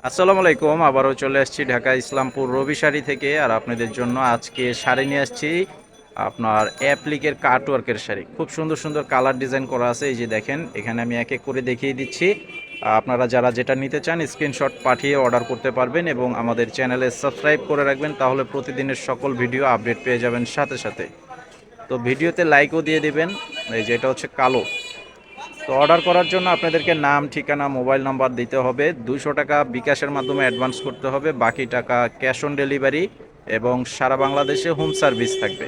আসসালামু আলাইকুম। আবারও চলে আসছি ঢাকা ইসলামপুর রবি শাড়ি থেকে। আর আপনাদের জন্য আজকে শাড়ি নিয়ে আসছি আপনার অ্যাপ্লিকের কাটওয়ার্কের শাড়ি। খুব সুন্দর সুন্দর কালার ডিজাইন করা আছে, এই যে দেখেন এখানে আমি এক এক করে দেখিয়ে দিচ্ছি। আপনারা যারা যেটা নিতে চান স্ক্রিনশট পাঠিয়ে অর্ডার করতে পারবেন এবং আমাদের চ্যানেলে সাবস্ক্রাইব করে রাখবেন, তাহলে প্রতিদিনের সকল ভিডিও আপডেট পেয়ে যাবেন সাথে সাথে। তো ভিডিওতে লাইকও দিয়ে দিবেন। এই যে এটা হচ্ছে কালো। তো অর্ডার করার জন্য আপনাদেরকে নাম, ঠিকানা, মোবাইল নাম্বার দিতে হবে। 200 টাকা বিকাশের মাধ্যমে অ্যাডভান্স করতে হবে, বাকি টাকা ক্যাশ অন ডেলিভারি এবং সারা বাংলাদেশে হোম সার্ভিস থাকবে।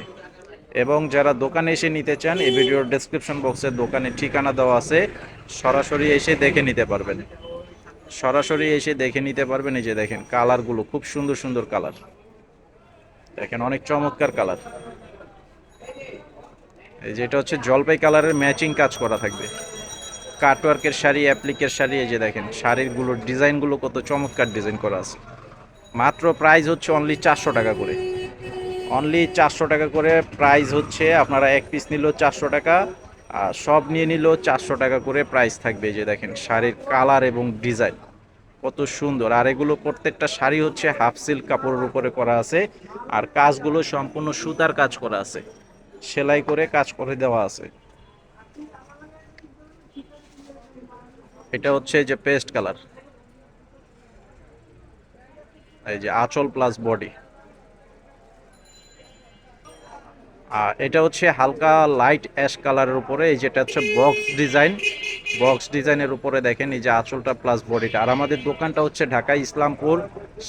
এবং যারা দোকানে এসে নিতে চান, এই ভিডিওর ডেসক্রিপশন বক্সে দোকানের ঠিকানা দেওয়া আছে, সরাসরি এসে দেখে নিতে পারবেন। সরাসরি এসে দেখে নিতে পারবেন। এই যে দেখেন কালারগুলো খুব সুন্দর সুন্দর কালার, দেখেন অনেক চমৎকার কালার। এই যে এটা হচ্ছে জলপাই কালারের ম্যাচিং কাজ করা থাকবে। কাটওয়ার্কের শাড়ি, অ্যাপ্লিকের শাড়ি। এই যে দেখেন শাড়িগুলোর ডিজাইনগুলো কত চমৎকার ডিজাইন করা আছে। মাত্র প্রাইস হচ্ছে অনলি 400 টাকা করে। অনলি 400 টাকা করে প্রাইস হচ্ছে। আপনারা এক পিস নিলেও 400 টাকা, আর সব নিয়ে নিলেও 400 টাকা করে প্রাইস থাকবে। এই যে দেখেন শাড়ির কালার এবং ডিজাইন কত সুন্দর। আর এগুলো প্রত্যেকটা শাড়ি হচ্ছে হাফ সিল্ক কাপড়ের উপরে করা আছে, আর কাজগুলো সম্পূর্ণ সুতার কাজ করা আছে, সেলাই করে কাজ করে দেওয়া আছে। এটা হচ্ছে যে পেস্ট কালার। এই যে আঁচল প্লাস বডি। আর এটা হচ্ছে হালকা লাইট অ্যাশ কালারের উপরে, এই যেটা হচ্ছে বক্স ডিজাইন। বক্স ডিজাইনের উপরে দেখেন এই যে আঁচলটা প্লাস বডিটা। আর আমাদের দোকানটা হচ্ছে ঢাকা ইসলামপুর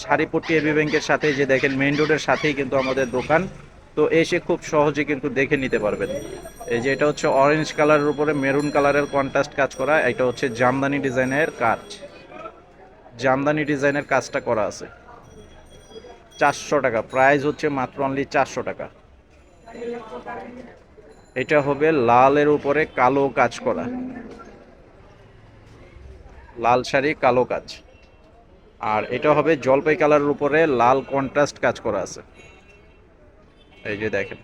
শাড়িপট্টি এবি ব্যাংকের সাথে, যে দেখেন মেইন রোডের সাথেই কিন্তু আমাদের দোকান। তো এসে খুব সহজে কিন্তু দেখে নিতে পারবেন। এই যে এটা হচ্ছে অরেঞ্জ কালারের উপরে মেরুন কালারের কন্ট্রাস্ট কাজ করা। এটা হচ্ছে জামদানি ডিজাইনের কাজ, জামদানি ডিজাইনের কাজটা করা আছে। 400 টাকা প্রাইস হচ্ছে, মাত্র অনলি 400 টাকা। এটা হবে লালের উপরে কালো কাজ করা, লাল শাড়ি কালো কাজ। আর এটা হবে জলপাই কালারের উপরে লাল কন্ট্রাস্ট কাজ করা আছে। এই যে দেখেন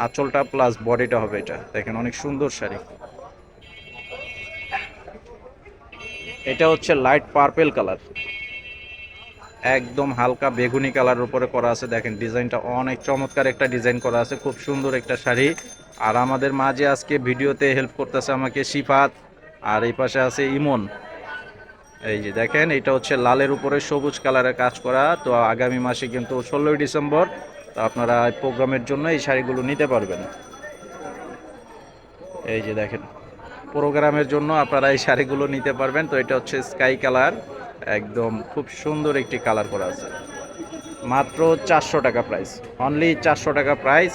আঁচলটা প্লাস বডিটা হবে, এটা দেখেন অনেক সুন্দর শাড়ি। এটা হচ্ছে লাইট পার্পেল কালার, একদম হালকা বেগুনি কালারের উপরে করা আছে। দেখেন ডিজাইনটা অনেক চমৎকার একটা ডিজাইন করা আছে, খুব সুন্দর একটা শাড়ি। আর আমাদের মাঝে আজকে ভিডিওতে হেল্প করতেছে আমাকে শিফাত, আর এই পাশে আছে ইমন। এই যে দেখেন এটা হচ্ছে লালের উপরে সবুজ কালারের কাজ করা। তো আগামী মাসে কিন্তু 16ই ডিসেম্বর, তো আপনারা প্রোগ্রামের জন্য এই শাড়িগুলো নিতে পারবেন। এই যে দেখেন প্রোগ্রামের জন্য আপনারা এই শাড়িগুলো নিতে পারবেন। তো এটা হচ্ছে স্কাই কালার, একদম খুব সুন্দর একটি কালার করা আছে। মাত্র 400 টাকা প্রাইস, অনলি 400 টাকা প্রাইস।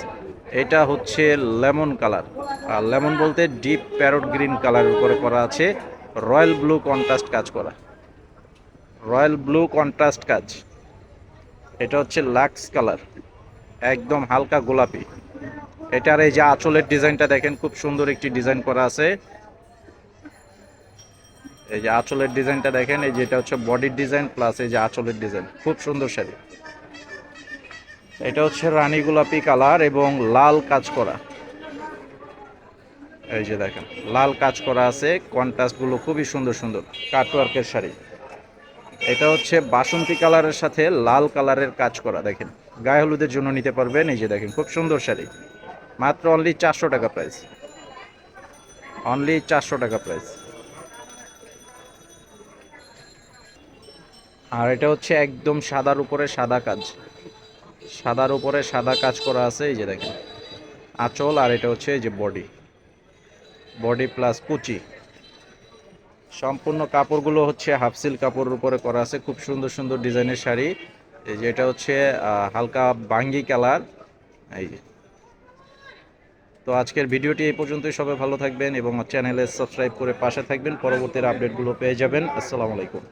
এটা হচ্ছে লেমন কালার, আর লেমন বলতে ডিপ প্যারট গ্রিন কালারের উপরে করা আছে, রয়্যাল ব্লু কন্ট্রাস্ট কাজ করা, রয়্যাল ব্লু কন্ট্রাস্ট কাজ। এটা হচ্ছে লাক্স কালার, একদম হালকা গোলাপি। এটার এই যে আঁচলের ডিজাইনটা দেখেন খুব সুন্দর একটি ডিজাইন করা আছে। এই যে আঁচলের ডিজাইনটা দেখেন, এই যে এটা হচ্ছে বডির ডিজাইন প্লাস এই যে আঁচলের ডিজাইন, খুব সুন্দর শাড়ি। এটা হচ্ছে রানী গোলাপি কালার এবং লাল কাজ করা। এই যে দেখেন লাল কাজ করা আছে, কন্ট্রাস্টগুলো খুবই সুন্দর সুন্দর, কাটওয়ার্কের শাড়ি। এটা হচ্ছে বাসন্তী কালারের সাথে লাল কালারের কাজ করা, দেখেন গায়ে হলুদের জন্য নিতে পারবেন। এই যে দেখেন খুব সুন্দর শাড়ি, মাত্র অনলি 400 টাকা প্রাইস, অনলি 400 টাকা প্রাইস। আর এটা হচ্ছে একদম সাদার উপরে সাদা কাজ, সাদার উপরে সাদা কাজ করা আছে। এই যে দেখেন আঁচল, আর এটা হচ্ছে এই যে বডি, বডি প্লাস কুচি। সম্পূর্ণ কাপড়গুলো হচ্ছে হাফ সিল্ক কাপড়ের উপরে করা আছে, খুব সুন্দর সুন্দর ডিজাইনের শাড়ি। এই যে এটা হচ্ছে হালকা বাঙ্গি কালার। এই যে, তো আজকের ভিডিওটি এই পর্যন্তই। সবাই ভালো থাকবেন এবং চ্যানেলে সাবস্ক্রাইব করে পাশে থাকবেন, পরবর্তীর আপডেটগুলো পেয়ে যাবেন। আসসালামু আলাইকুম।